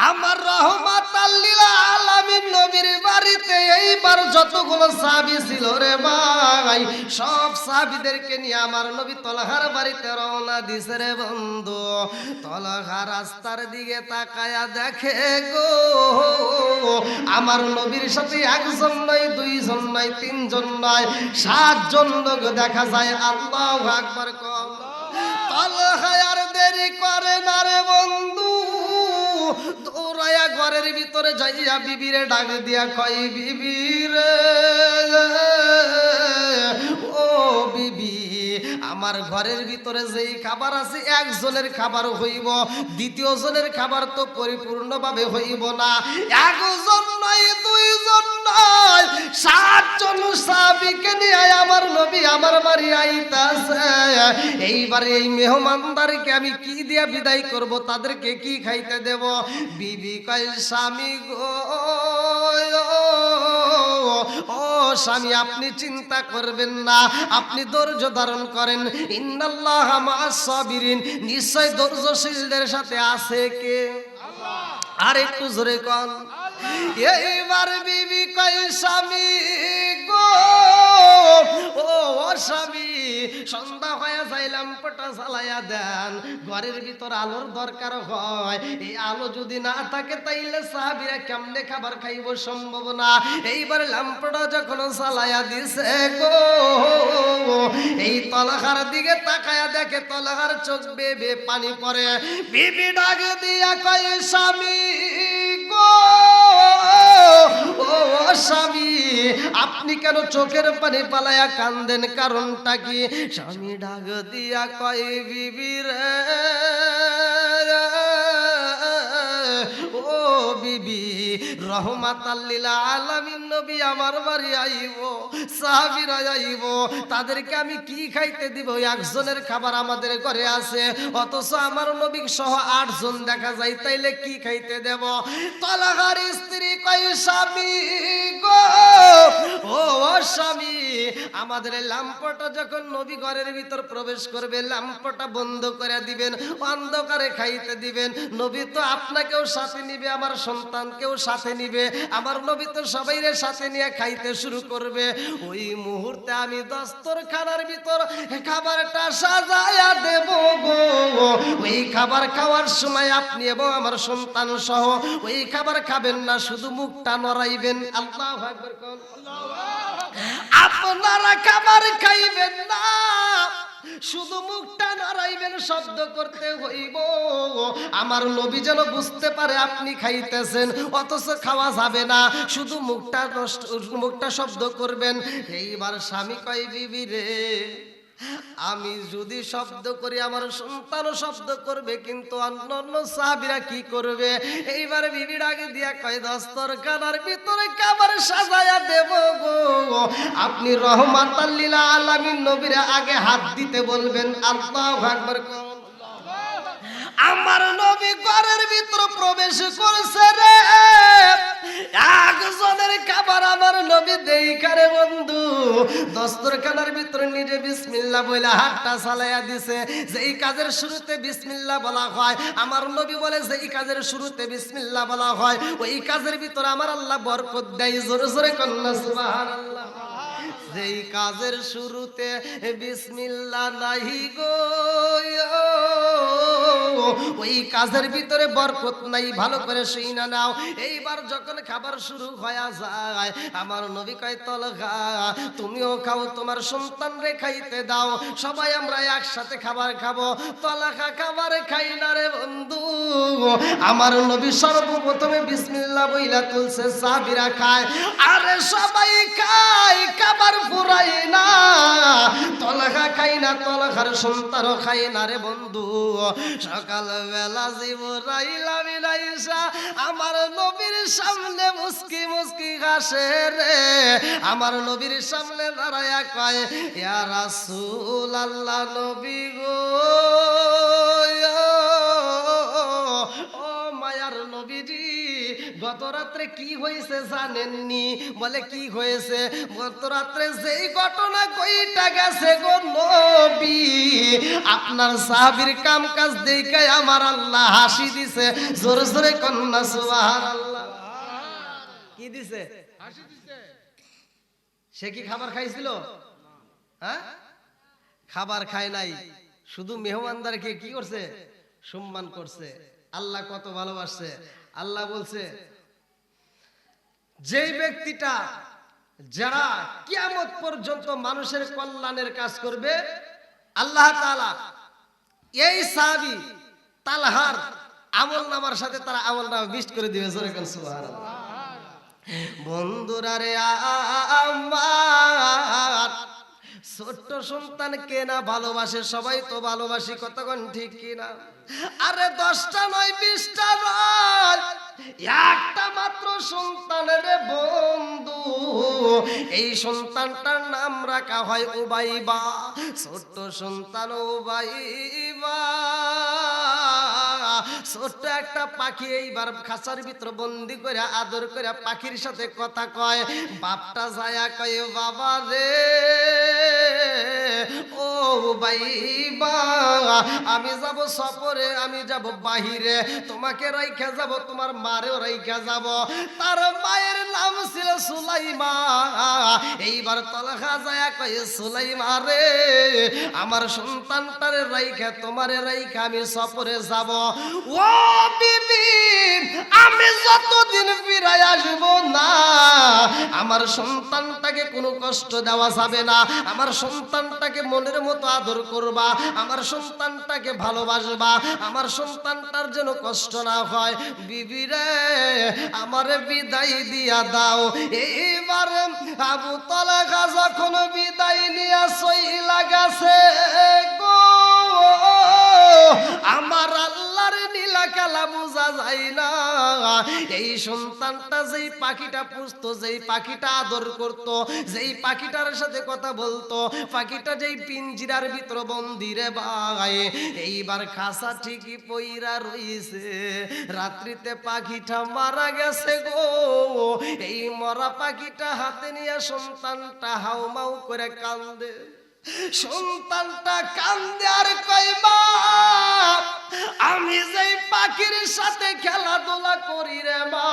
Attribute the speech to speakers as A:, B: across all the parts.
A: আমার রহমাতাল লিল আলামিন নবীর বাড়িতে এইবার যতগুলো সাহাবী ছিল রে ভাই, সব সাহাবীদেরকে নিয়ে আমার নবী তলহার বাড়িতে রওনা দিছে রে বন্ধু। তলহা রাস্তার দিকে তাকায়া দেখে গো, আমার নবীর সাথে একজন নয়, দুইজন নয়, তিনজন নয়, 7 জন লোক দেখা যায়। আল্লাহু আকবার কও। তলহা আর দেরি করে না রে বন্ধু, দৌড়ায়া ঘরের ভিতরে যাইয়া বিবিরে ডাক দিয়া কয়, বিবি রে ও বিবি, আমার ঘরের ভিতরে যেই খাবার আছে একজনের খাবার হইব, দ্বিতীয় জনের খাবার তো পরিপূর্ণভাবে হইব না। একজন নয়, দুইজন নয়, 7 জন সাহাবীকে নিয়ে আমার নবী আমার বাড়ি আইতাছে। এইবারে এই মেহমানদারকে আমি কি দিয়া বিদায় করব, তাদেরকে কি খাইতে দেব? বিবি কয়, স্বামী গো, ও স্বামী, আপনি চিন্তা করবেন না, আপনি ধৈর্য ধারণ করেন। ইন্নাল্লাহা মা'আস সাবিরিন, নিশ্চয় ধৈর্যশীলদের সাথে আছে কে? আল্লাহ। আর একটু জোরে কোন। এইবার বিবি কয়, স্বামী গো, ও স্বামী, সন্ধ্যা হয়ে যাইলাম, পটা জ্বালাইয়া দেন, ঘরের ভিতর আলোর দরকার হয়। এই আলো যদি না থাকে তাইলে সাহাবীরা কেমনে খাবার খাইব, সম্ভব না। এইবার ল্যাম্পটা যখন জ্বালাইয়া দিছে গো, এই তলহার দিকে তাকায়া দেখে তলহার চোখ বেয়ে বেয়ে পানি পড়ে। বিবি ডাক দিয়া কয়, স্বামী গো, ও স্বামী, আপনি কেন চোখের পানি পালায়া কান্দেন, কারণটা কি? স্বামী ডাক দিয়া কয়, বিবি রে ও বিবি, রহমাতাল লিল আলামিন নবী আমার বাড়ি আইব, সাহাবীরা আইব, তাদেরকে আমি কি খাইতে দিব? একজনের খাবার আমাদের ঘরে আছে, অথচ আমার নবী সহ 8 জন দেখা যায়, তাইলে কি খাইতে দেব? তলহার স্ত্রী কয়, স্বামী গো, ও স্বামী, আমাদের ল্যাম্পটা যখন নবী ঘরের ভিতর প্রবেশ করবে, ল্যাম্পটা বন্ধ করে দিবেন, অন্ধকারে খাইতে দিবেন। নবী তো আপনাকেও সাথে নিবে, আমার সন্তানকেও সাথে নিবে, আমার নবী তো সবাইরে সাথে নিয়ে খাইতে শুরু করবে। ওই মুহূর্তে আমি দস্তরখানার ভিতর খাবারটা সাজায়া দেব গো। ওই খাবার খাওয়ার সময় আপনি এবং আমার সন্তান সহ ওই খাবার খাবেন না, শুধু মুখটা নড়াইবেন। আল্লাহু আকবার কোন। আপনারা খাবার খাইবেন না, শুধু মুখটা নাড়াইবেন, শব্দ করতে হইব, আমার নবী যেন বুঝতে পারে আপনি খাইতেছেন, অথচ খাওয়া যাবে না, শুধু মুখটা শব্দ করবেন। এইবার স্বামী কয়, বিবি রে, আমি যদি শব্দ করি আমার সন্তানও শব্দ করবে, কিন্তু অন্যান্য সাহাবীরা কি করবে? এইবার বিবি ডাকে দিয়া কয়, দস্তরখানার ভিতরে খাবার সাজায়া দেব গো, আপনি রহমাতাল লিল আলামিন নবীর আগে হাত দিতে বলবেন। আল্লাহু আকবার। আমার নবী ঘরের ভিতর প্রবেশ করেছে রে, একজনের খাবার আমার নবী দেইখারে বন্ধু দস্তরখানার ভিতরে নিজে বিসমিল্লাহ বলে হাতটা চালাইয়া দিছে। যেই কাজের শুরুতে বিসমিল্লাহ বলা হয়, আমার নবী বলে যেই কাজের শুরুতে বিসমিল্লাহ বলা হয়, ওই কাজের ভিতরে আমার আল্লাহ বরকত দেয়। জোরে জোরে কন্যা সুবহানাল্লাহ। যেই কাজের শুরুতে বিসমিল্লাহ নাহি গো, ওই কাজের ভিতরে বরকত নাই, ভালো করে শুইনা নাও। এইবার যখন খাবার শুরু হয়ে যায়, আমার নবী কয়, তলহা তুমিও খাও, তোমার সন্তান রে খাইতে দাও, সবাই আমরা একসাথে খাবার খাবো। তলহা খাবার খাই না রে বন্ধু, আমার নবী সর্বপ্রথমে বিসমিল্লাহ বইলা তুলছে, সাহাবীরা খায়, আরে সবাই খায়, খাবার ফুরাই না। তলহা খাই না, তলহার সন্তানও খাই না রে বন্ধু। সকালবেলা জিবরাইল আমিন আয়েশা আমার নবীর সামনে মুস্কি মুস্কি হাসে রে, আমার নবীর সামনে দাঁড়ায়া কয়, ইয়া রাসূলুল্লাহ, নবী গো, ও মায়ার নবীজি গত রাত্রে কি হয়েছে জানেননি? বলে কি হয়েছে? গত রাত্রে যেই ঘটনা কইটা গেছে গো নবী, আপনার সাহাবীর কাম কাজ দেখে আমার আল্লাহ হাসি দিছে। জোরে জোরে কন্যা সুবহানাল্লাহ। কি দিছে? হাসি দিছে। সে কি খাবার খাইছিল? হ্যাঁ, খাবার খায় নাই, শুধু মেহমানদারকে কি করছে? সম্মান করছে। আল্লাহ কত ভালোবাসছে। আল্লাহ বলছে যেই ব্যক্তিটা যারা কিয়ামত পর্যন্ত মানুষের কল্যাণের কাজ করবে, আল্লাহ তাআলা এই সাহাবী তালহার আমলনামার সাথে তারা আমলনামা মিক্সড করে দিবে। জোরে বলেন সুবহানাল্লাহ। বন্ধুরা রে আমার, ছোট্ট সন্তানকে না ভালোবাসে? সবাই তো ভালোবাসি, কতক্ষণ ঠিক কিনা? আরে 10টা নয় 20টা নয়, একটা মাত্র সন্তানের বন্ধু। এই সন্তানটার নাম রাখা হয় উবাইবা। ছোট্ট সন্তান উবাইবা, ছোট্ট একটা পাখি এইবার খাঁচার ভিতর বন্দি করে আদর করে পাখির সাথে কথা কয়। বাপটা যায়া কয় বাবা রে ও উবাইবা, আমি যাব সফরে, আমি যাব বাহিরে, তোমাকে রাইখা যাব, তোমার মারেও রাইখা যাব। তার মায়ের নাম ছিল সুলাইমা। এইবার তলহা যায়া কয় সুলাইমা রে, আমার সন্তানটারে রাইখা তোমারে রাইখা আমি সফরে যাব। ও বিবি, আমি যতদিন ফিরে আসব না, আমার সন্তানটাকে কোনো কষ্ট দেওয়া যাবে না। আমার সন্তানটাকে মনের মতো আদর করবা, আমার সন্তানটাকে ভালোবাসবা, আমার সন্তানটার যেন কষ্ট না হয়। বিবি রে, আমারে বিদায় দিয়া দাও। এইবার আবু তালহা যখন বিদায় নিয়া চইলা গেছে গো, আমার আল্লাহর নীলা খেলা বোঝা যায় না। এই সন্তানটা যেই পাখিটা পুষতো, যেই পাখিটা আদর করত, যেই পাখিটার সাথে কথা বলতো, পাখিটা যেই পিঞ্জিরার ভিতর বন্দি রে ভাই, এইবার খাসা ঠিকই পইরা রইছে। রাত্রিতে পাখিটা মারা গেছে গো। এই মরা পাখিটা হাতে নিয়ে সন্তানটা হাউমাউ করে কান্দে। সন্তানটা কান্দে আর কয় মা, আমি যেই পাখির সাথে খেলাধুলা করি রে মা,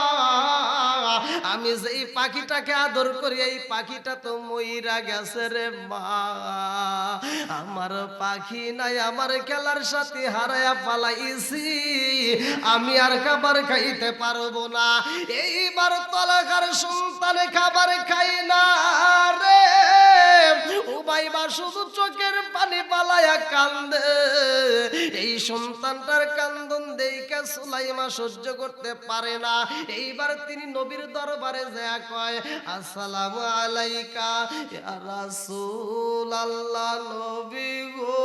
A: আমি যেই পাখিটাকে আদর করি, এই পাখিটা তো মইরা গেছে রে মা। আমার পাখি নাই, আমার খেলার সাথে হারায়া পালাইছি, আমি আর খাবার খাইতে পারবো না। এইবার তলাকার সন্তানে খাবার খাই না রে। উবাইবা শুধু চোখের পানি পালায়া কান্দে। এই সন্তানটার কান্দন দেইখা সুলাইমা সহ্য করতে পারে না। এইবার তিনি নবীর দরবারে যায় কয় আসসালামু আলাইকা ইয়া রাসূলুল্লাহ, নবী গো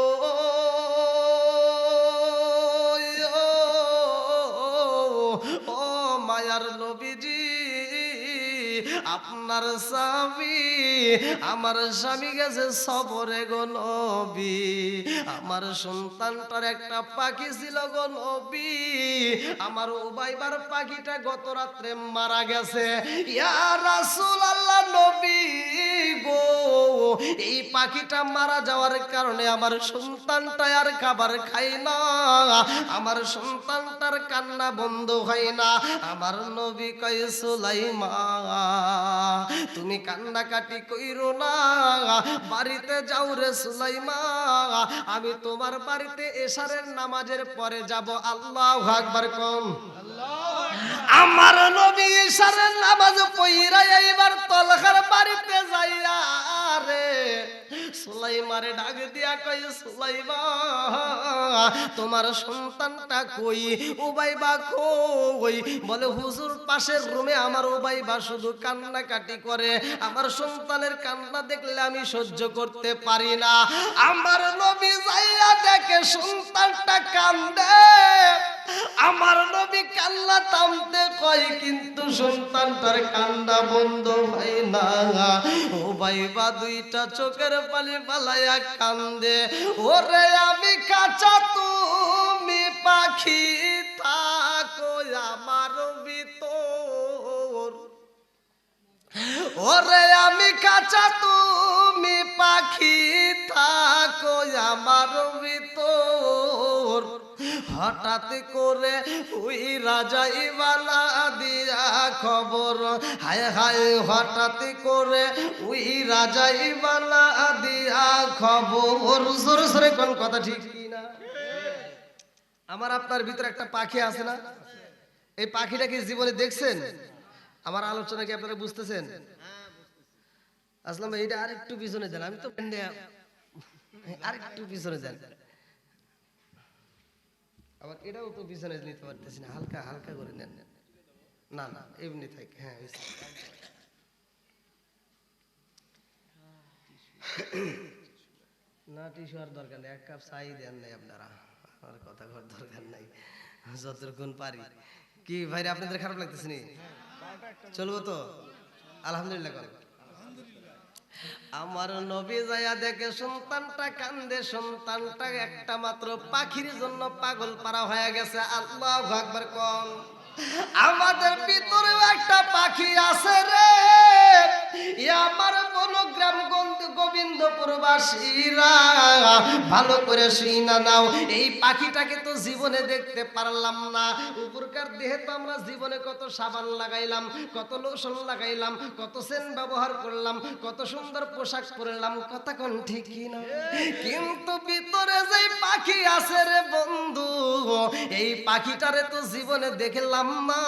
A: ও মায়ার নবীজি, আপনার স্বামী, আমার স্বামী গেছে সফরে গো নবী। আমার সন্তানটার একটা পাখি ছিল গো নবী, আমার উবাইবার পাখিটা গত রাত্রে মারা গেছে। ইয়া রাসূলুল্লাহ, নবী গো, এই পাখিটা মারা যাওয়ার কারণে আমার সন্তানটা আর খাবার খায় না, আমার সন্তানটার কান্না বন্ধ হয় না। আমার নবী কয় সুলাইমা, তুমি কান্নাকাটি কইরো না, বাড়িতে যাও রে সুলাইমা, আমি তোমার বাড়িতে এশারের নামাজের পরে যাব। আল্লাহু আকবার কোন। আমার নবী এশারের নামাজ পড়িরা এইবার তলখার বাড়িতে যাইয়া রে সুলাইমারে ডাক দিয়া কই সুলাইমা, তোমার সন্তানটা কই? উবাইবা কই? বলে হুজুর পাশের রুমে আমার উবাইবা শুধু কান্নাকাটি করে, আমার সন্তানের কান্না দেখলে আমি সহ্য করতে পারি না। আমার নবী যাইয়া দেখে সন্তানটা কান্দে, আমার নবী কান্না থামতে কয় কিন্তু সন্তানটার কান্না বন্ধ হয় না। উবাইবা দুইটা চোখের পানি পালাইয়া কান্দে, ওরে আমি কাঁচা তুমি পাখি থাক থাকো আমার ভিতর, ওরে আমি কাঁচা তুমি পাখি থাকো আমার ভিতর, হঠাৎ করে ওই রাজাই বালা দিয়া খবর, হায় হায় হঠাৎ করে ওই রাজাই বালা দিয়া খবর। জোরে জোরে কোন কথা ঠিক কিনা? আমার আপনার ভিতরে একটা পাখি আছে না? এই পাখিটা কি জীবনে দেখছেন? আমার আলোচনা কি আপনারা বুঝতেছেন? আসলাম এইটা আরেকটু পিছনে দেন, আমি তো আরেকটু পিছনে দেন, আবার এটাও তো পিছনে নিতে পারতেছি না, হালকা হালকা করে নেন। না না এমনি থাকে, হ্যাঁ না টিস্যু আর দরকার নেই, এক কাপ চাই দেন নাই আপনারা, আমার কথা কর দরকার নাই, যতক্ষণ পারি। কি ভাইরা আপনাদের খারাপ লাগতেছে নি? চলবো তো? আলহামদুলিল্লাহ কর। আমার নবী যায়া দেখে সন্তানটা কান্দে, সন্তানটা একটা মাত্র পাখির জন্য পাগল পারা হয়ে গেছে। আল্লাহু আকবার কোন। আমাদের ভিতরে একটা পাখি আছে রে, আমার বনগ্রাম গোবিন্দপুরবাসীরা ভালো করে শুনা নাও, এই পাখিটাকে তো জীবনে দেখতে পারলাম না। উপরকার দেহে তো আমরা জীবনে কত সাবান লাগাইলাম, কত লোশন লাগাইলাম, কত সেন্ট ব্যবহার করলাম, কত সুন্দর পোশাক পরলাম, কথা কোন ঠিক না? কিন্তু ভিতরে যে পাখি আছে রে বন্ধু, এই পাখিটারে তো জীবনে দেখলাম না,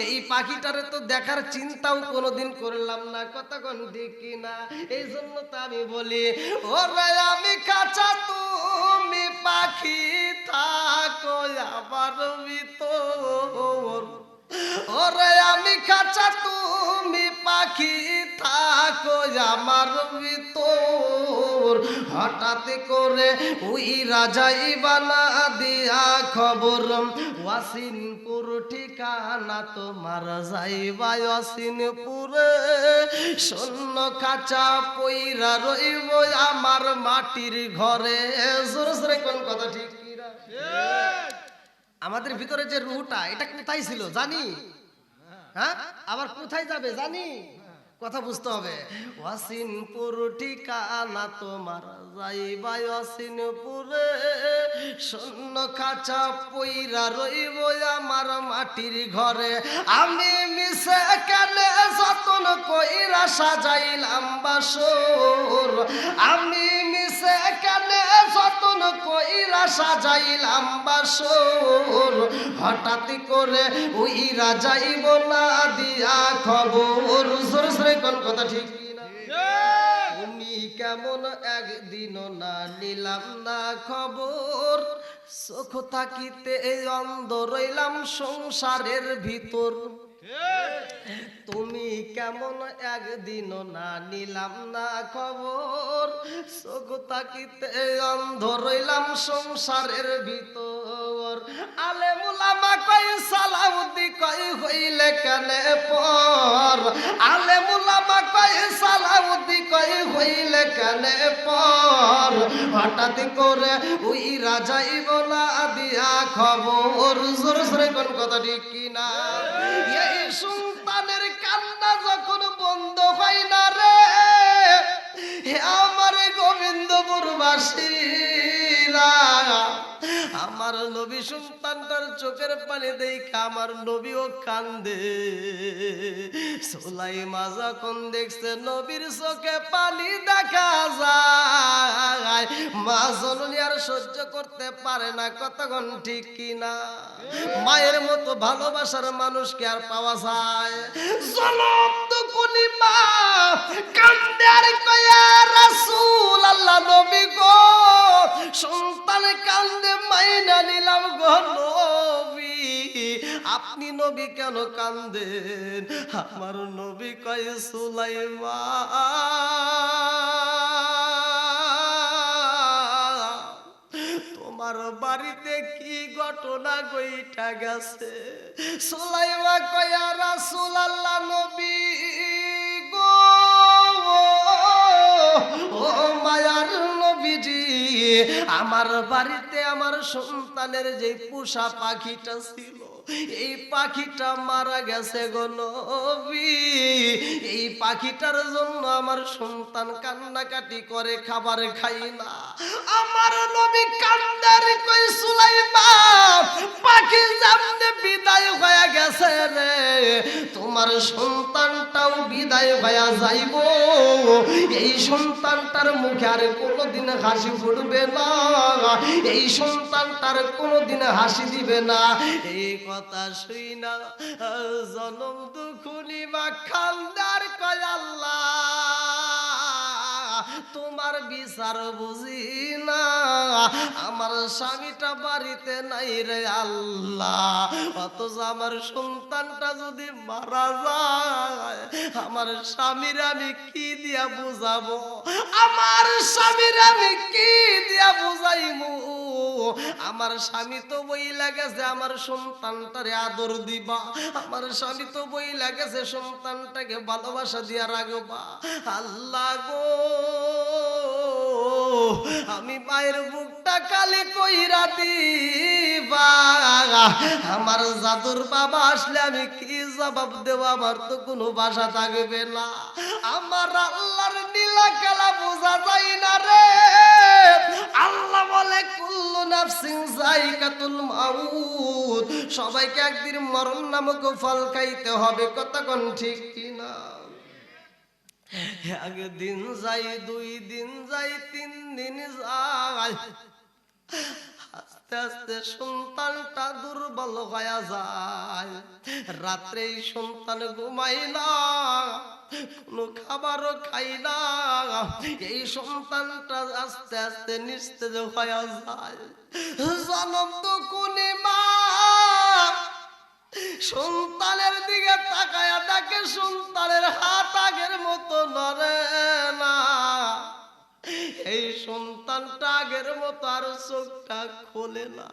A: এই পাখিটারে তো দেখার চিন্তাও কোনোদিন করলাম না, কথা কোন ঠিক না? এই জন্য তো আমি বলি, ওরে আমি কাঁচা তুমি পাখি থাকো আমার ভিতর, ওরে আমি কাঁচা তুমি পাখি থাকো আমার ভিতর, হঠাৎ করে ওই রাজাই বানা দিয়া খবর, ওয়াসিনপুর ঠিকানা তোমার যাইবা ওয়াসিনপুরে, শূন্য কাঁচা পইরা রইব আমার মাটির ঘরে। জোরে জোরে কোন কথা ঠিক কিনা? আমাদের ভিতরে যে রুহটা, এটা কোথায় ছিল জানি? হ্যাঁ, আবার কোথায় যাবে জানি? কথা বুঝতে হবে। ওয়াসিনপুর ঠিকানা তোমার যাইবা ওয়াসিনপুরে, শূন্য খাঁচা পইরা রইব আমার মাটির ঘরে, আমি মিশে কেনে যতন কইরা সাজাইলাম বাসর, আমি মিশে কেনে যতন কইরা সাজাইলাম বাসর, হঠাৎ করে ওই রাজাইব না দিয়া খবর। জোরে জোরে কোন কথা ঠিক না? তুমি কেমন একদিন না নিলাম না খবর, চোখ থাকিতে অন্ধ রইলাম সংসারের ভিতর, তুমি কেমন একদিন না নিলাম না খবর, চোখ থাকিতে অন্ধ রইলাম সংসারের ভিতর, আলেমুল আমা কই সালাউদ্দি কই হইলে কানে পর, আলেমুল আমা কই সালাউদ্দি কই হইলে কানে পর, হঠাৎ করে ওই রাজাই বলা দিয়া খবর। জোরে জোরে কোন কথা ঠিক কিনা? এই সন্তানের কান্না যখন বন্ধ হয় না রে, আমার গোবিন্দপুরবাসীরা, আমার নবী সন্তানটার চোখের পানি দেখে আমার নবীও কান্দে। সুলাইমা যখন দেখছে নবীর চোখে পানি দেখা যায়, মা জননী আর সহ্য করতে পারে না, কতক্ষণ ঠিক কিনা? মায়ের মতো ভালোবাসার মানুষকে আর পাওয়া যায়? জনম দুকুনি মা কান্দে আর কয়া রাসূল আল্লাহ নবী গো, সন্তান কান্দে মাইনা নিলাম গো নবী, আপনি নবী কেন কান্দেন? আমার নবী কয় সুলাইমা, তোমার বাড়িতে কি ঘটনা ঘইটা গেছে? সুলাইমা কয় রাসূল আল্লাহ নবী গো, ও মায়ার নবীজি, আমার বাড়িতে আমার সন্তানের যে পোষা পাখিটা ছিল, এই পাখিটা মারা গেছে গো নবী, এই পাখিটার জন্য আমার সন্তান কান্নাকাটি করে, খাবার খাই না। আমার নবী কান্দার কই সুলাইমান, পাখি যেমনে বিদায় হয়ে গেছে রে, তোমার সন্তানটাও বিদায় হয়ে যাইব। এই সন্তানটার মুখে আর কোনোদিন হাসি ফুটবে না, এই সন্তানটার কোনোদিন হাসি দিবে না। এই কথা শুই না জনম দুখুনি মা খান্দার কয় আল্লাহ তোমার বিচার বুঝি না, আমার স্বামীটা বাড়িতে নাই রে আল্লাহ, অথচ আমার সন্তানটা যদি মারা যায় আমার স্বামীর আমি কি দিয়া বুঝাবো, আমার স্বামীর আমি কি দিয়া বুঝাইমু। আমার স্বামী তো বই লাগেছে আমার সন্তানটারে আদর দিবা, আমার স্বামী তো বই লাগেছে সন্তানটাকে ভালোবাসা দিয়া রাখবা। আল্লাহ গো আমি মায়ের বুকটা কালি কইরা দিবা, আমার জাদুর বাবা আসলে আমি কি জবাব দেব, আমার তো কোনো ভাষা থাকবে না। আমার আল্লাহর নীলা খেলা বোঝা যায় না রে। আল্লাহ বলে কুল্লু নাফসিন যায়িকাতুল মাউত, সবাইকে একদিন মরণ নামক ফল খাইতে হবে, কতক্ষণ ঠিক কিনা। একদিন যাই, 2 দিন যাই, 3 দিন যাই, আস্তে আস্তে সন্তানটা দুর্বল হয়ে যায়। রাত্রে সন্তান ঘুমাই না, কোনো খাবারও খাই না, এই সন্তানটা আস্তে আস্তে নিস্তেজ হয়ে যায়। জনম তো কোনে মা সন্তানের দিকে তাকায়া দেখে সন্তানের হাত আগের মতো নড়ে না, এই সন্তানটা আগের মতো আর চোখটা খোলে না,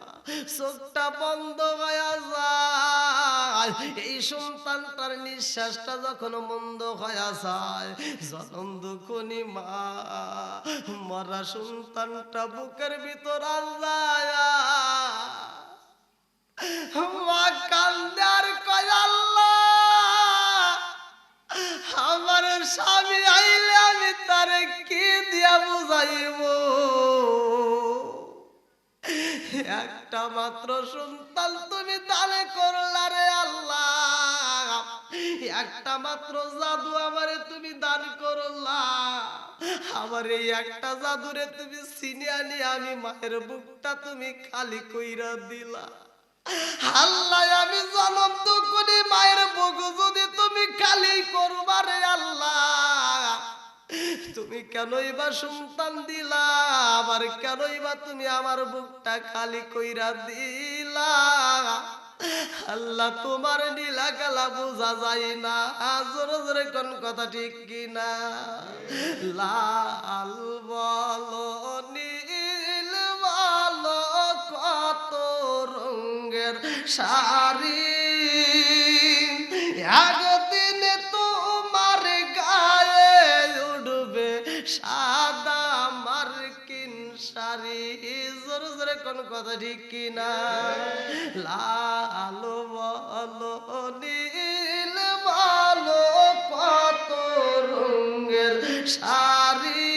A: চোখটা বন্ধ হয়ে যায়। এই সন্তানটার নিঃশ্বাসটা যখন বন্ধ হয়ে যায়, জনম দুঃখনি মা মরা সন্তানটা বুকের ভিতর আল্লাহ মা কান্দে আর কয় আল্লাহ আমার স্বামী আইলে আমি তারে কি দিয়া বুঝাইব, একটা মাত্র সন্তান তুমি দানে করলা রে আল্লাহ, একটা মাত্র জাদু আমারে তুমি দান করলা, আমার এই একটা জাদুরে তুমি চিনি আনি আমি মায়ের বুকটা তুমি খালি কইরা দিলা। আল্লাহ আমি জনম তো কোনি মায়ের বুক যদি তুমি খালি করবা রে আল্লাহ, তুমি কেনই বা সন্তান দিলা, আবার কেনই বা তুমি আমার বুকটা খালি কইরা দিলা। আল্লাহ তোমার নীলা খেলা বোঝা যায় না, জোরে জোরে কোন কথা ঠিক কিনা। লাল বলো নীল বলো কত রঙের শাড়ি, একদিন তোমার গায়ে উঠবে সাদা মার্কিন শাড়ি, জোরে জোরে কোন কথা ঠিক কিনা। লাল বলো নীল বলো কত রঙের শাড়ি,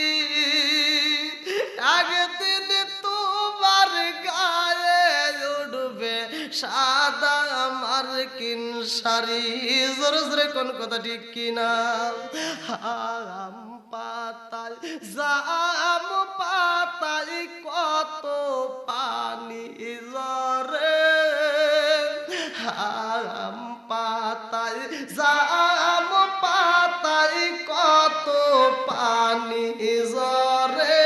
A: একদিন তোমার গায়ে উঠবে সাদা মার্কিন শাড়ি, জোরে জোরে কোন কথা ঠিক কিনা। আম পাতায় জাম পাতায় কত পানি ঝরে, আম পাতায় জাম পাতায় কত পানি ঝরে,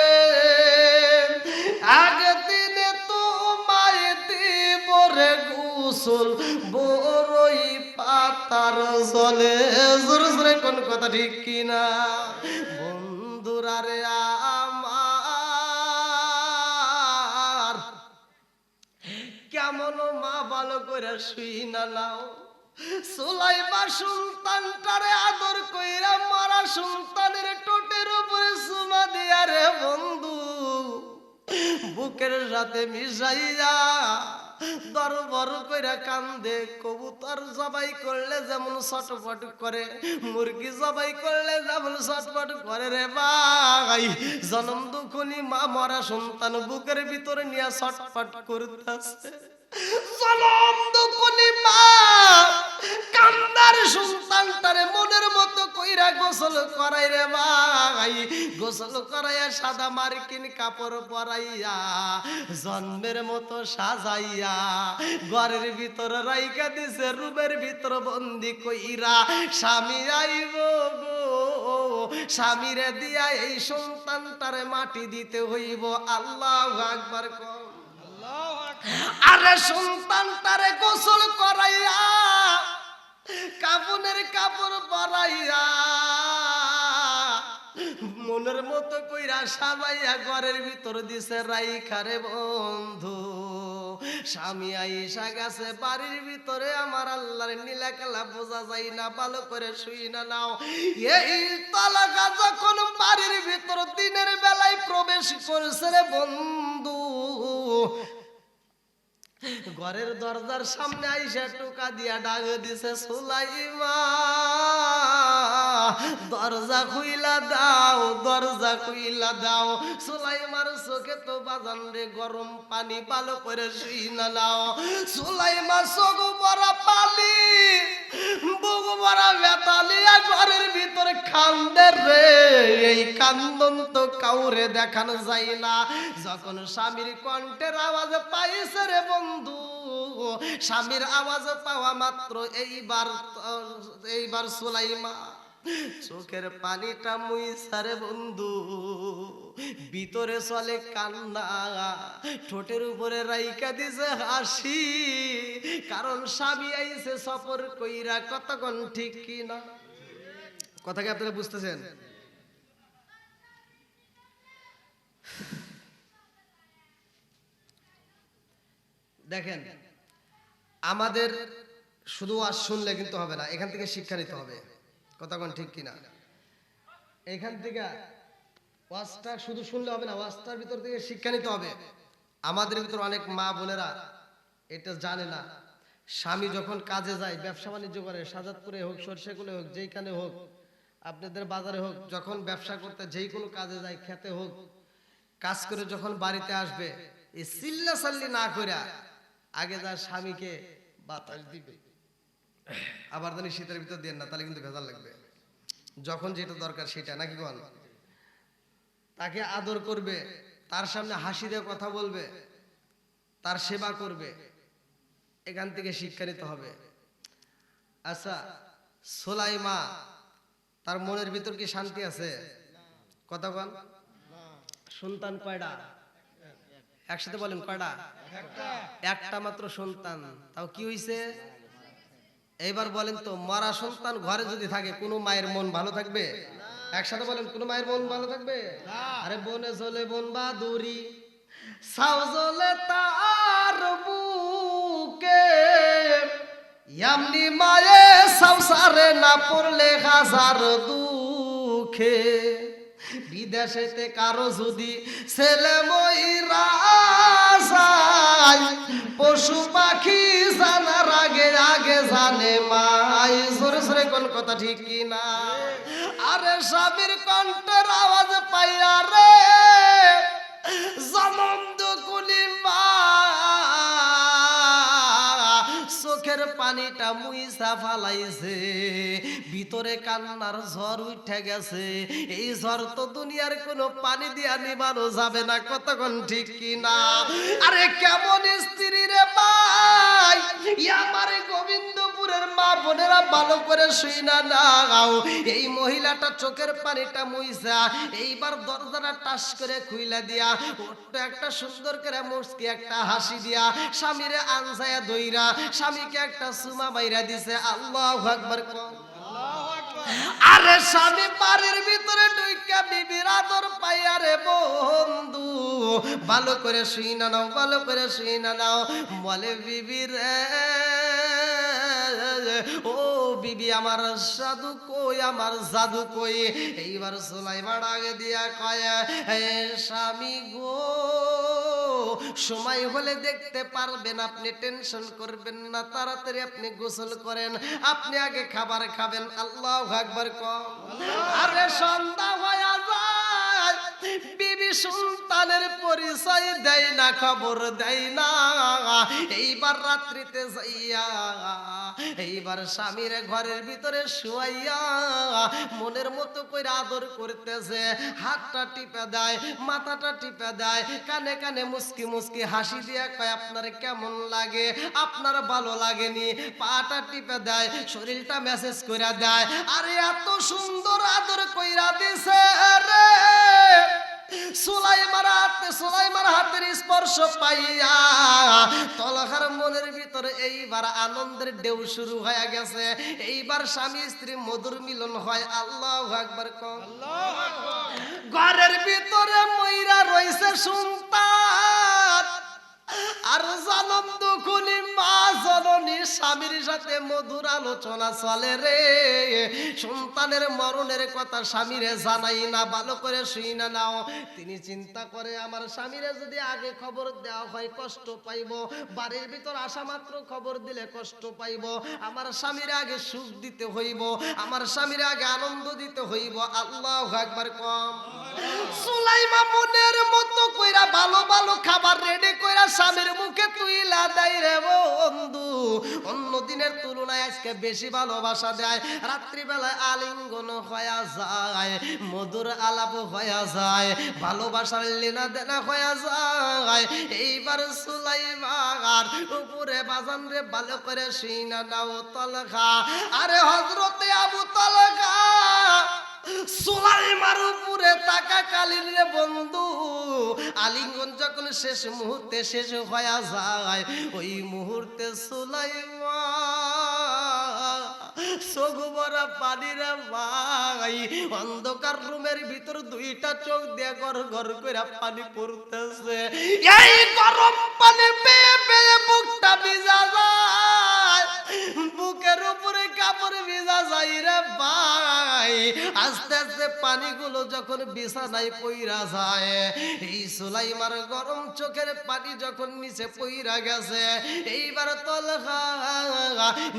A: একদিন তোমায় দিব রে গোসল বড়ই পাতার জলে, জোরে জোরে কোন কথা ঠিক কিনা। বন্ধুরা রে আমার কেমন মা ভালো করে শুই না নাও, সুলাইমান সন্তানটারে আদর কইরা মারা সন্তানের টোটের উপরে চুমা দিয়া রে বন্ধু বুকের সাথে মিশাইয়া দর বড় কইরা কান্দে। কবুতর জবাই করলে যেমন ছটফট করে, মুরগি জবাই করলে যেমন ছটফট করে রে ভাই, জনম দুঃখনি মা মরা সন্তান বুকের ভিতরে নিয়ে ছটফট করতেছে। জনম দুঃখনি মা কান্দার সন্তানটারে মনের মতো কইরা গোসল করাই রে ভাই, গোসল করাইয়া সাদা মার্কিন কাপড় পরাইয়া জন্মের মতো সাজাইয়া ঘরের ভিতর রাইকা দিছে, রুমের ভিতর বন্দি কইরা। স্বামী আইব গো, স্বামীরে দিয়া এই সন্তানটারে মাটি দিতে হইব। আল্লাহু আকবার কও। আরে সন্তানটারে গোসল করাইয়া কাফনের কাপড় পরাইয়া মনের মতো কইরা সাজাইয়া ঘরের ভিতর দিছে রাইখা রে বন্ধু। স্বামী আইসা গেছে বাড়ির ভিতরে, আমার আল্লাহর নীলা খেলা বোঝা যায় না, ভালো করে শুই না নাও। এই তালাকা যখন বাড়ির ভিতর দিনের বেলায় প্রবেশ করছে রে বন্ধু, ঘরের দরজার সামনে আইসা টোকা দিয়া ডাক দিছে, সুলাইমা দরজা খুইলা দাও, দরজা খুইলা দাও। সুলাইমার চোখে তো বাজান রে গরম পানি, ভালো করে শুই না নাও। সুলাইমা চোখ বড় পালি, বুক বড় ব্যথা লিয়া ঘরের ভিতরে কান্দে রে। এই কান্দন তো কাউরে দেখানো যায় না। যখন স্বামীর কণ্ঠের আওয়াজ পাইছে রে বন্ধু, স্বামীর আওয়াজ পাওয়া মাত্র এইবার সুলাইমা চোখের পানিটা মুইছা রে বন্ধু, ভিতরে চলে কান্না, ঠোঁটের উপরে রাইকা দিছে হাসি, কারণ স্বামী আইছে সফর কইরা। কতক্ষণ ঠিক কি না? কথা কি আপনারা বুঝতেছেন? দেখেন, আমাদের শুধু ওয়াজ শুনলে কিন্তু হবে না, এখান থেকে শিক্ষা নিতে হবে। কতক্ষণ ঠিক কিনা? এখান থেকে ওয়াজটা শুধু শুনলে হবে না, ওয়াজটার ভিতর থেকে শিক্ষা নিতে হবে। আমাদের ভিতর অনেক মা বোনেরা এটা জানে না। স্বামী যখন কাজে যায়, ব্যবসা বাণিজ্য করে, সাজাদপুরে হোক, সরষেকুলে হোক, যেইখানে হোক, আপনাদের বাজারে হোক, যখন ব্যবসা করতে যেই কোনো কাজে যায়, খেতে হোক, কাজ করে যখন বাড়িতে আসবে, এই চিল্লা চাল্লি না করে আগে যা স্বামীকে বাতাস দিবে। আবার জানি শীতের ভিতর দেন না, তাহলে কিন্তু ভেজাল লাগবে। যখন যেটা দরকার সেটা, নাকি বল? তাকে আদর করবে, তার সামনে হাসি দিয়ে কথা বলবে, তার সেবা করবে। এখান থেকে শিক্ষা নিতে হবে। আচ্ছা, সুলাইমা তার মনের ভিতর কি শান্তি আছে? কথা বল। সন্তান কয়টা? একসাথে বলেন, কয়টা? একটা মাত্র সন্তান, তাও কি হইছে? এইবার বলেন তো, মরা সন্তান ঘরে যদি থাকে কোনো মায়ের মন ভালো থাকবে? একসাথে বলেন, কোনো মায়ের মন ভালো থাকবে? আরে বনে চলে বন বাদুরি, সাও জ্বলে তার বুকে, এমনি মায়ে সংসারে না পড়লে হাজার দুঃখে। বিদেশেতে কারো যদি ছেলে মইরা যায়, পশু পাখি জানার আগে আগে জানে মাই। সরে সরে কোন কথা ঠিক কিনা? আরে স্বামীর কণ্ঠের আওয়াজ পাইয়া রে জনম দুকুলি মা চোখের পানিটা মুইসা ফালাইছে, ভিতরে কান্নার ঝড় উঠে গেছে। এই ঝড় তো দুনিয়ার কোনো পানি দিয়া নিবানো যাবে না। কতক্ষণ ঠিক কিনা? আরে কেমন স্ত্রী রে ভাই, আমার গোবিন্দপুরের মা বোনেরা ভালো করে শুই না নাও। এই মহিলাটা চোখের পানিটা মুইসা এইবার দরজাটা টাস করে খুইলা দিয়া একটা সুন্দর করে মুস্কি একটা হাসি দিয়া স্বামীরে আনসায়া দইরা স্বামীকে একটা সুমা বাইরা দিছে। আল্লাহু আকবার। আরে স্বামী বাড়ির ভিতরে ঢুইকা বিবির আদর পাইয়া রে বন্ধু, ভালো করে শুই না নাও, ভালো করে শুই না নাও। বলে বিবি রে, ও বিবি আমার সাধু কই, আমার জাদু কই? এইবার সুলাইমা আগে দিয়া কয়, হে স্বামী গো, সময় হলে দেখতে পারবেন, আপনি টেনশন করবেন না, তাড়াতাড়ি আপনি গোসল করেন, আপনি আগে খাবার খাবেন। আল্লাহু আকবার কম। আরে সন্ধ্যা হয়ে যায়, বিবি সন্তানের পরিচয় দেয় না, খবর দেয় না। এইবার রাত্রিতে যাইয়া এইবার স্বামীর ঘরের ভিতরে শুয়াইয়া মনের মতো করে আদর করতেছে, হাতটা টিপে দেয়, মাথাটা টিপে দেয়, কানে কানে মুস্কি মুস্কি হাসি দিয়ে কয় আপনার কেমন লাগে, আপনার ভালো লাগেনি, পাটা টিপে দেয়, শরীরটা মেসেজ করে দেয়। আরে এত সুন্দর আদর কইরা দিছে রে, সুলাইমার হাতের স্পর্শ পাইয়া তলহার মনের ভিতরে এইবার আনন্দের ঢেউ শুরু হয়ে গেছে। এইবার স্বামী স্ত্রী মধুর মিলন হয়। আল্লাহু আকবার কম। ঘরের ভিতরে মইরা রইছে সন্তান, আর জনম দুখুনি মা জননী স্বামীর সাথে মধুর আলোচনা চলে রে। সন্তানের মরণের কথা স্বামীরে জানাই না, ভালো করে শুই না নাও। তিনি চিন্তা করে আমার স্বামীরে যদি আগে খবর দেওয়া হয় কষ্ট পাইব, বাড়ির ভিতর আসা মাত্র খবর দিলে কষ্ট পাইব, আমার স্বামীরে আগে সুখ দিতে হইব, আমার স্বামীরে আগে আনন্দ দিতে হইব। আল্লাহু আকবার কম। সুলাইমা মনের মতো কইরা ভালো ভালো খাবার রেডি কইরা স্বামীর মুখে তুইলা দেয় রে বন্ধু। অন্য দিনের তুলনায় আজকে বেশি ভালোবাসা দেয়। রাত্রিবেলায় আলিঙ্গন হয়ে যায়, মধুর আলাপ হয়ে যায়, ভালোবাসার লেনা দেনা হয়ে যায়। এইবার সুলাইমার উপরে বাজান রে ভালো করে শুইনা নাও তলখা। আরে হযরতে আবু তলখা সুলাইমার উপরে তাকা কালীন রে বন্ধু, আলিঙ্গন যখন শেষ মুহূর্তে শেষ হয়ে যায়, ওই মুহূর্তে সুলাইমা চোখ ভরা পানি রে ভাই, অন্ধকার রুমের ভিতর দুইটা চোখ দিয়ে গর গর করে পানি পড়তেছে। এই গরম পানি পেয়ে পেয়ে বুকটা ভিজা যায়, বুকের উপরে কাপড় ভিজা যায় রে ভাই। আস্তে আস্তে পানিগুলো যখন বিছানায় পইরা যায়, এই সুলাইমার গরম চোখের পানি যখন নিচে পইরা গেছে, এইবার তলহা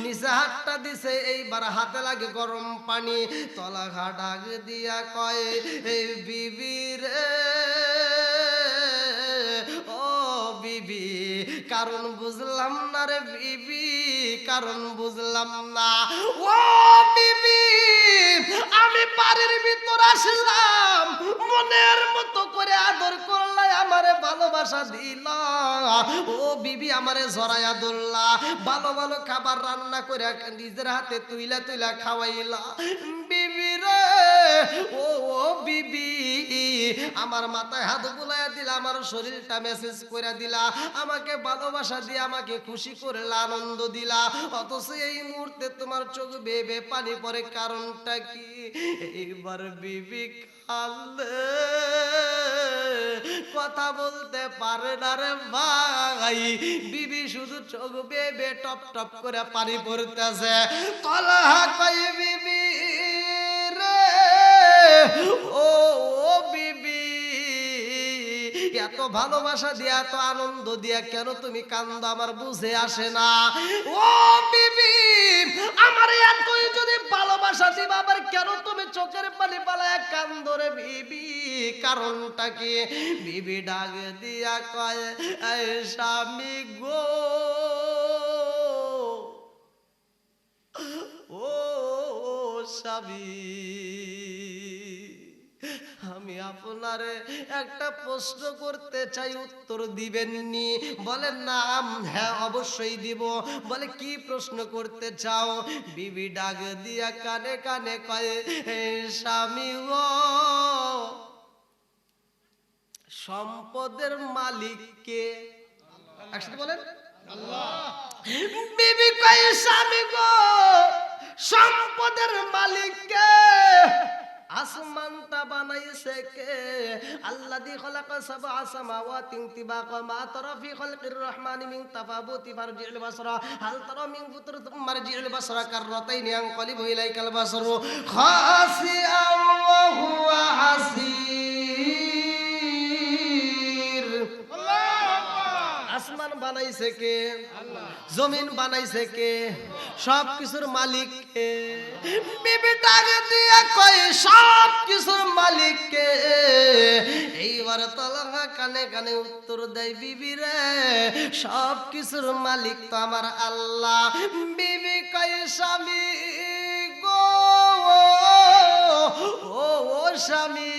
A: নিচে হাতটা দিছে, এইবার হাতে লাগে গরম পানি। তলহা ডাক দিয়া কয় এই বিবি রে, ও বিবি, কারণ বুঝলাম না রে বিবি, কারণ বুঝলাম না। ও বিবি, আমি বাড়ির ভিতর আসলাম, মনের মতো করে আদর করলা, আমারে ভালোবাসা দিলা। ও বিবি, আমারে জড়াইয়া ধরলা, ভালো ভালো খাবার রান্না করে নিজের হাতে তুইলা তুইলা খাওয়াইলা। বিবি রে, ও বিবি, আমার মাথায় হাত বুলাইয়া দিলা, আমার শরীরটা মেসেজ করে দিলা, আমাকে ভালোবাসা দিয়ে আমাকে খুশি করলা, আনন্দ দিলা, অথচ এই মুহূর্তে তোমার চোখ বেয়ে বেয়ে পানি পড়ে, কারণটা কি? এইবার বিবি কাঁদে, কথা বলতে পারে না রে ভাই। বিবি শুধু চোখ বেয়ে বেয়ে টপ টপ করে পানি পড়তেছে। তলহা কই বিবি রে, ও বিবি, এত ভালোবাসা দিয়া এত আনন্দ দিয়া কেন তুমি কান্দো, আমার বুঝে আসে না। ও বিবি, আমার এতই যদি ভালোবাসা দিবা, আবার কেন তুমি চোখের পানি পালায় কান্দো রে বিবি, কারণটা কি? বিবি ডাক দিয়া কয় এই স্বামী গো, ও স্বামী, আমি আপনারে একটা প্রশ্ন করতে চাই, উত্তর দিবেন নি? বলেন না। হ্যাঁ অবশ্যই দিব। বলে কি প্রশ্ন করতে চাও? বিবি ডাক দিয়া কানে কানে কয় স্বামী গো, সম্পদের মালিক কে? একসাথে বলেন আল্লাহ। বিবি কয় স্বামী গো, সম্পদের মালিক কে? আসমানটা বানাইছে কে? আল্লাযী খালাকা সাবআ সামাওয়াতিন তিবাকা মা তারা ফি খালকির রহমানি মিন তাফাবুতি ফারজিল বাসরা হাল তারা মিন ফুতুর তুম্মা রজিল বাসরা কাররাতাইন ইয়ানকালিবু ইলাইকাল বাসরু খাসিআন ওয়া হুয়া হাসির। আল্লাহু বানাইছে কে? জমিন বানাইছে কে? সব কিছুর মালিক কে? বিবি ডাকে দিয়া কয় সব কিছুর মালিক কে? এইবার তলহা কানে কানে উত্তর দেয়, বিবি রে সব কিছুর মালিক তো আমার আল্লাহ। বিবি কয় স্বামী গো, ও স্বামী,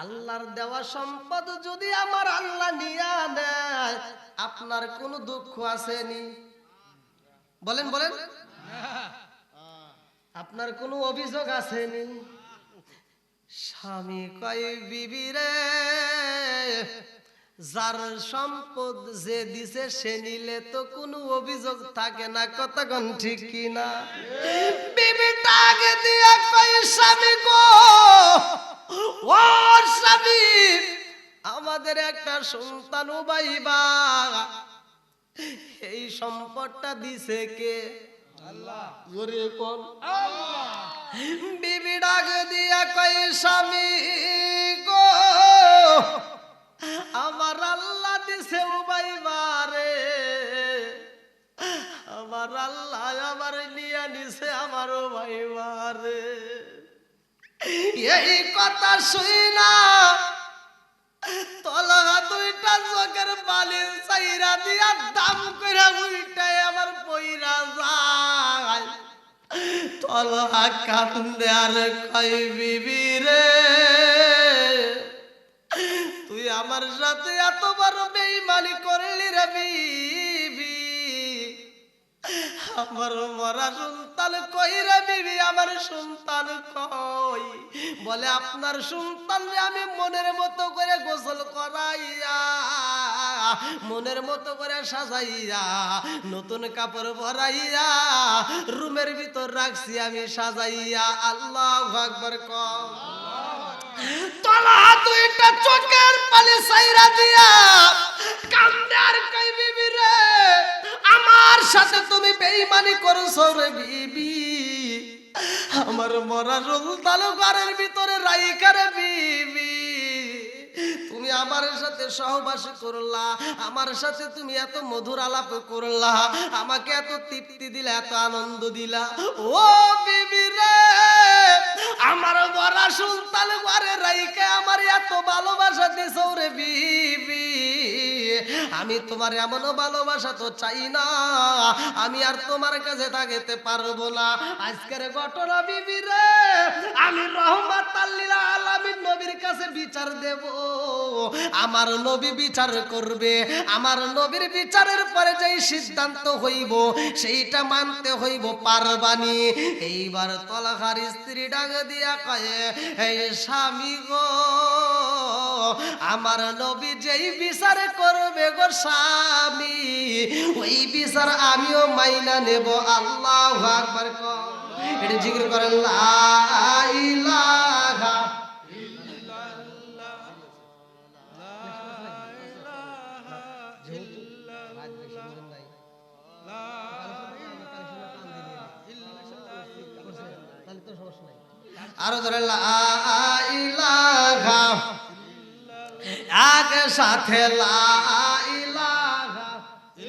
A: আল্লাহর দেওয়া সম্পদ যদি আমার আল্লাহ নিয়া নেয় আপনার কোনো দুঃখ আসেনি? বলেন বলেন, আপনার কোনো অভিযোগ আসেনি? স্বামী কয় বিবি রে যার সম্পদ যে দিছে সে নিলে তো কোনো অভিযোগ থাকে না, কতক্ষণ ঠিক কিনা? বিবি ডাকে দিয়া কয় স্বামী গো, ও স্বামী, আমাদের একটা সন্তান উবাইবা, এই সম্পদটা দিছে কে? আল্লাহ। জোরে কোন আল্লাহ। বিবি ডাকে দিয়া কয় স্বামী গো, আমার আল্লাহ দিছে উবাইবা রে, আমার আল্লাহ আমার নিয়া নিছে আমার উবাইবা রে। এই কথা শুই না তলহা দুইটা চোখের বালি চাইরা দিয়া দাম কইরা উল্টায় আমার পইরা যায়। তলহা কান্দে আর কয় বিবি রে তুই আমার সাথে এত বড় বেঈমানি করলি রে বিবি, আমার মরা সন্তান কই রে বিবি, আমার সন্তান কই? বলে আপনার সন্তানরে আমি মনের মতো করে গোসল করাইয়া, মনের মতো করে সাজাইয়া, নতুন কাপড় পরাইয়া রুমের ভিতর রাখছি আমি সাজাইয়া। আল্লাহু আকবার কও। তলহা দুইটা চোখের পানি ছাইরা দিয়া কান্দে আর কই বিবি রে আমার সাথে তুমি বেঈমানি করছো রে বিবি, আমার মরা সন্তান ঘরের ভিতরে রাইখা রে বিবি, তুমি আমার সাথে সহবাস করলা, আমার সাথে তুমি এত মধুর আলাপ করলা, আমাকে এত তৃপ্তি দিলা, এত আনন্দ দিলা। ও বিবি রে আমার মরা সন্তান ঘরে রাইখা আমার এত ভালোবাসা দিছো রে বিবি, আমি তোমার এমন ভালোবাসা তো চাই না, আমি আর তোমার কাছে থাকতে পারবো না। আজকের ঘটনা বিবি রে আমি রহমাতাল লিল আলামিন নবীর কাছে বিচার দেব, আমার নবী বিচার করবে, আমার নবীর বিচারের পরে যেই সিদ্ধান্ত হইব সেইটা মানতে হইব, পারবানি? এইবার তলহার স্ত্রী ডাক দিয়া কয় এই স্বামী গো, আমার নবী যেই বিচার করবে গো স্বামী, ওই বিচার আমিও মাইনা নেব। আল্লাহু আকবার কও। এটা জিকির করেন লা ইলাহা ইল্লাল্লাহ, লা ইলাহা ইল্লাল্লাহ, লা আরো ধরে লা ইলাহা, এক সাথে লা ইলাহা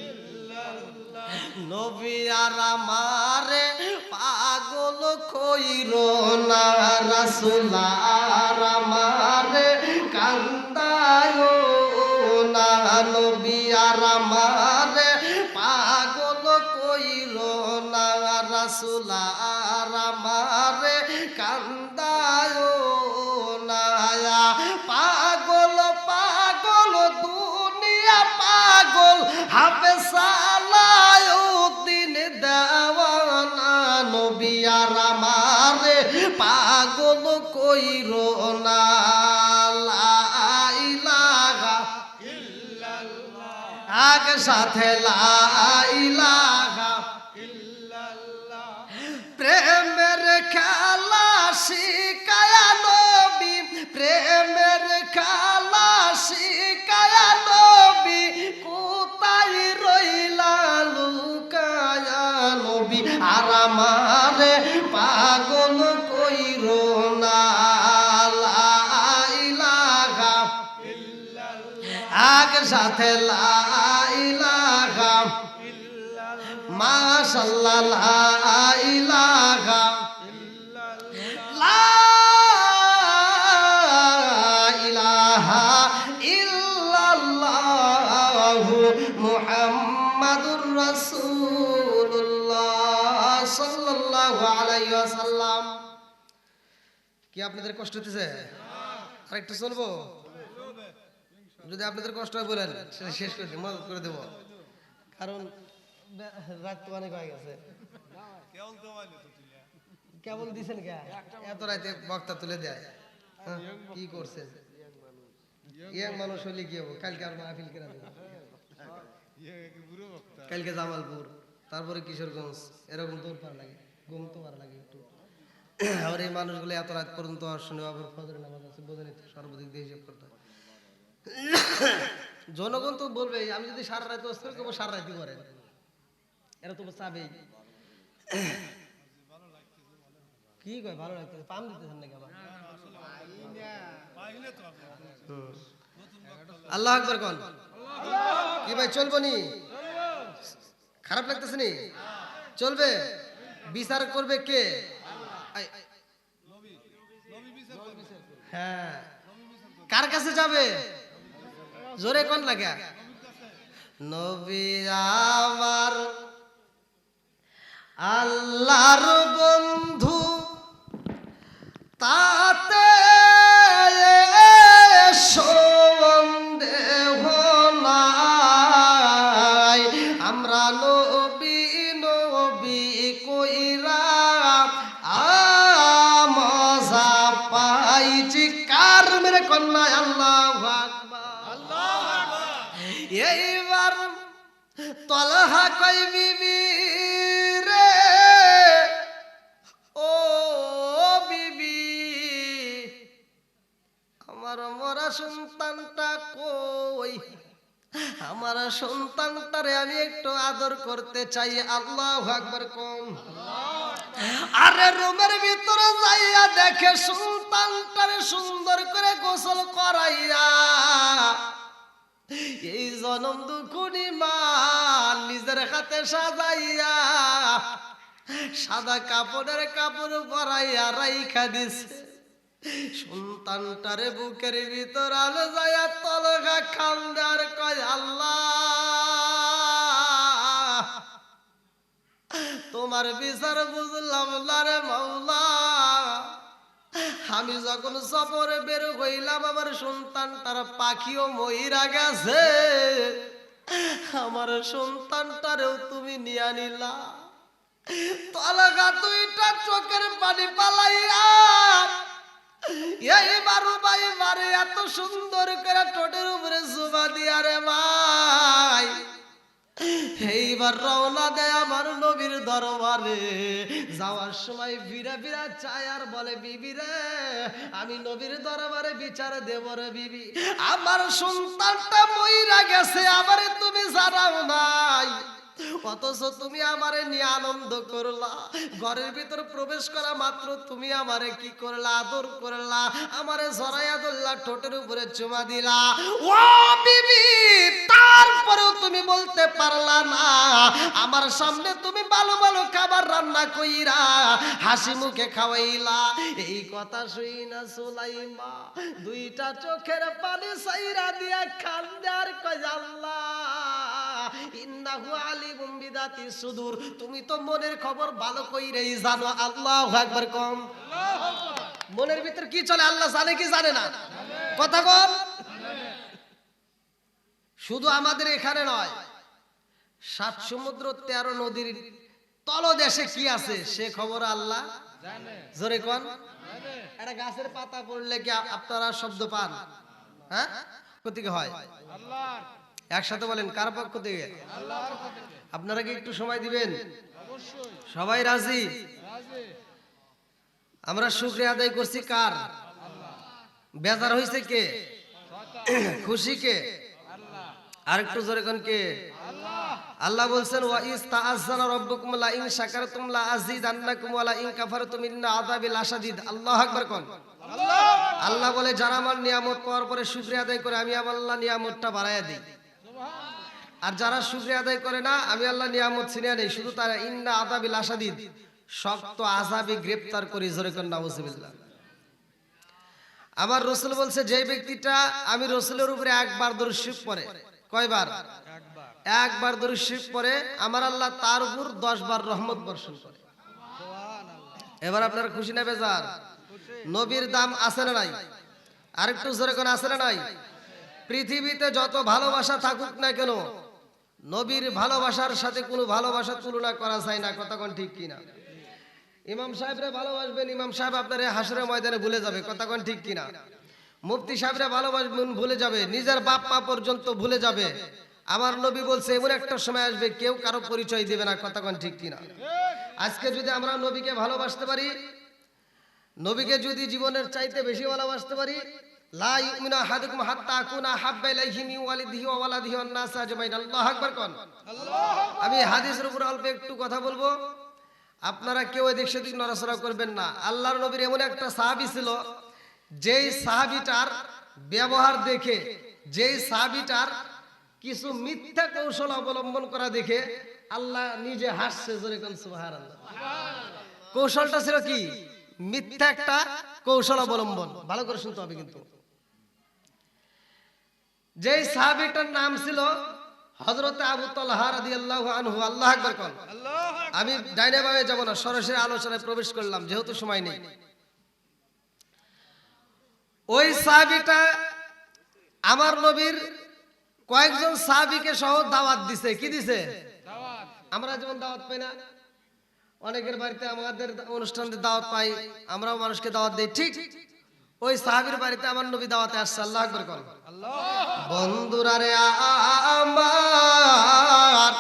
A: ইল্লাল্লাহ। নবী আর আমারে পাগল কইরো না, রাসূল আর আমারে কান্দায়ো না, নবী আর আমারে পাগল কইরো না, রাসূল আর আমারে কান্দায়ো না। পাগল পাগল দুনিয়া পাগল হাফেজ সালাউদ্দিন দেওয়ানা, নবী আর আমারে পাগল কইরো না, লা ইলাহা ইল্লাল্লাহ, এক সাথে লা ইলাহা ইল্লাল্লাহ। প্রেমের খেলা শিকায়া নবী, প্রেমের খেলা শিকায়া নবী, কোথায় রইলা লুকায়া নবী, আর আমারে পাগল কইরো না, লা ইলাহা ইল্লাল্লাহ, এক সাথে লা ইলাহা মাশাআল্লাহ লা ইলাহা লা ইলাহা ইল্লাল্লাহু মুহাম্মাদুর রাসূলুল্লাহ সাল্লাল্লাহু আলাইহি ওয়াসাল্লাম। কি আপনাদের কষ্ট হতেছে? আর একটু চলবো? যদি আপনাদের কষ্ট হয় বলেন, সেটা শেষ করে দিই, মদত করে দেবো। কারণ রাত তো অনেক হয়ে গেছে। কেবল দিছেন কে? এত রাতে বক্তা তুলে দেয়, কি করছেন? ইয়াং মানুষ হলে কি হবো? কালকে আর মাহফিল কেনা দেবো, কালকে জামালপুর, তারপরে কিশোরগঞ্জ, এরকম দূর পার লাগে, ঘুম তো পার লাগে একটু। আর এই মানুষগুলো এত রাত পর্যন্ত শুনে আবার ফজরের নামাজ আছে, বোঝে নিতে সর্বদিক দিয়ে হিসেব করতে হয়। জনগণ তো বলবে আমি যদি সারা রাত অস্থির করবো, সারা রাতই করেন, এরা তো চাবেই। কি কয় ভালো লাগতেছে? পাম দিতেছেন নাকি আবার? আল্লাহ আকবার কোন? কি ভাই চলবো নি? খারাপ লাগতেছে নি? চলবে? বিচার করবে কে? হ্যাঁ, কার কাছে যাবে? জোরে কোন লাগে? নবী আমার আল্লাহর বন্ধু, তাতে সন্দেহ নাই। আমরা নবী নবী কইরা মজা পাইছি কার? মেরে কন্যা আল্লাহু আকবার। এইবার তলহা কই বিবি রে, ও বিবি, আমার মরা সন্তানটা কই? আমার সন্তানটারে আমি একটু আদর করতে চাই। আল্লাহু আকবার কোন? আরে রুমের ভিতরে যাইয়া দেখে সন্তানটারে সুন্দর করে গোসল করাইয়া এই জনম দুখুনি মা নিজের হাতে সাজাইয়া সাদা কাপড়ের কাপড় পরাইয়া রাইখা দিছে। সন্তানটারে বুকের ভিতর আলো যাইয়া তলগা খান্দার কয়, আল্লাহ তোমার বিচার বুঝলাম না রে মাওলা। আমি যখন সফরে বের হইলাম, আমার সন্তানটার পাখিও মইরা গেছে, আমার সন্তানটারেও তুমি নিয়া নিলা। তলগা দুইটা চোখের পানি পালাইয়া এইবার ভাই বারে এত সুন্দর করে ঠোঁটের উপরে জুবা দিয়া রে ভাই, এইবার রওনা দেয় আমার নবীর দরবারে। যাওয়ার সময় ফিরা ফিরা চায় আর বলে, বিবি রে আমি নবীর দরবারে বিচার দেব রে বিবি, আমার সন্তানটা মইরা গেছে, আমারে তুমি জানাও নাই, অথচ তুমি আমারে নিয়ে আনন্দ করলা। ঘরের ভিতর প্রবেশ করা মাত্র তুমি আমারে কি করলা? আদর করলা, আমারে জড়াইয়া ধরলা, ঠোঁটের উপরে চুমা দিলা। ও বিবি, তারপরেও তুমি বলতে পারলা না আমার সামনে তুমি ভালো ভালো খাবার রান্না কইরা হাসি মুখে খাওয়াইলা। এই কথা শুই না সুলাইমা দুইটা চোখের পানি সাইরা দিয়া কান্দে আর কয়, আল্লাহ ইন্নাহু আলিমুম বিদাতি সুদূর, তুমি তো মনের খবর ভালো কইরাই জানো। আল্লাহু আকবার কম। মনের ভিতর কি চলে আল্লাহ জানে কি জানে না? কথা বল। শুধু আমাদের এখানে নয়, ৭ সমুদ্র ১৩ নদীর তলদেশে কি আছে সে খবর আল্লাহ জানে। জোরে কোন? একটা গাছের পাতা পড়লে কি আপনারা শব্দ পান? হ্যাঁ, কোথেকে হয়? আল্লাহর। একসাথে বলেন, কার পক্ষ থেকে? আল্লাহর পক্ষ থেকে। আপনারা কি একটু সময় দিবেন? অবশ্যই। সবাই রাজি? রাজি। আমরা শুকরিয়া আদায় করছি কার? আল্লাহ। বেজার হইছে কে? খুশি কে? আল্লাহ। আর একটু জোরে কোন কে? আল্লাহ। আল্লাহ বলছেন, ওয়া ইস্তাআযানা রাব্বুকুম লা ইন শাকারতুম লা আযীদান্নাকুম ওয়া লা ইন কাফারতুম ইন্না আযাবি লাশাদীদ। আল্লাহু আকবার কোন? আল্লাহ বলে যারা আমার নিয়ামত পাওয়ার পরে শুকরিয়া আদায় করে আমি আল্লাহ নিয়ামতটা বাড়াইয়া দিই, আর যারা শুকরিয়া আদায় করে না আমি আল্লাহ নিয়ামত ছিনিয়ে নেই। শুধু তারা ইন্না আযাবিল আশাদীদ, শক্ত আযাবে গ্রেফতার করি। জোরে কোন নাউযুবিল্লাহ। আমার রাসূল বলছে যে ব্যক্তিটা আমি রাসূলের উপরে একবার দরুদ শরীফ পড়ে, কয়বার? একবার দরুদ শরীফ পড়ে, আমার আল্লাহ তার উপর 10 বার রহমত বর্ষণ করে। এবার আপনারা খুশি না বেজার? নবীর দাম আছে না নাই? আরেকটু জোরে কোন আছে না নাই? পৃথিবীতে যত ভালোবাসা থাকুক না কেন, নবীর ভালোবাসার সাথে কোনো ভালোবাসার তুলনা করা যায় না। কথা কোন ঠিক কিনা? ইমাম সাহেবরে ভালোবাসবেন, ইমাম সাহেব আপনার হাসরের ময়দানে ভুলে যাবে। কথা কোন ঠিক কিনা? মুফতি সাহেবরে ভালোবাসবেন, ভুলে যাবে। নিজের বাপ মা পর্যন্ত ভুলে যাবে। আমার নবী বলছে এমন একটা সময় আসবে কেউ কারো পরিচয় দিবে না। কথা কোন ঠিক কিনা? আজকে যদি আমরা নবীকে ভালোবাসতে পারি, নবীকে যদি জীবনের চাইতে বেশি ভালোবাসতে পারি, লা ইউমিনু আহাদুকুম হাত্তা আকুনা হাব্বা ইলাইহি মিন ওয়ালিদিহি ওয়া ওয়ালাদিহি ওয়ান নাস আজমাইন। আল্লাহু আকবার কোন। আমি হাদিসের উপর অল্প একটু কথা বলবো, আপনারা কেউ এদিক সেদিক নড়াচড়া করবেন না। আল্লাহর নবীর এমন একটা সাহাবী ছিল, যেই সাহাবীটার ব্যবহার দেখে, যেই সাহাবীটার কিছু মিথ্যা কৌশল অবলম্বন করা দেখে আল্লাহ নিজে হাসছে। জোরে কোন সুবহানাল্লাহ। কৌশলটা ছিল কি? মিথ্যা একটা কৌশল অবলম্বন। ভালো করে শুনতে হবে কিন্তু। যেই সাহাবীটার নাম ছিল হযরত আবু তালহা রাদিয়াল্লাহু আনহু। আল্লাহু আকবার কোন। আমি ডাইনে বামে যাব না, সরাসরি আলোচনায় প্রবেশ করলাম যেহেতু সময় নেই। ওই সাহাবীটা আমার নবীর কয়েকজন সাহাবীকে সহ দাওয়াত দিছে। কি দিছে? দাওয়াত। আমরা যেমন দাওয়াত পাই না, অনেকের বাড়িতে আমাদের অনুষ্ঠানে দাওয়াত পাই, আমরাও মানুষকে দাওয়াত দেই, ঠিক ওই সাহাবীর বাড়িতে আমার নবী দাওয়াতে আসছে। আল্লাহু আকবার কোন। বন্ধুরা রে আমার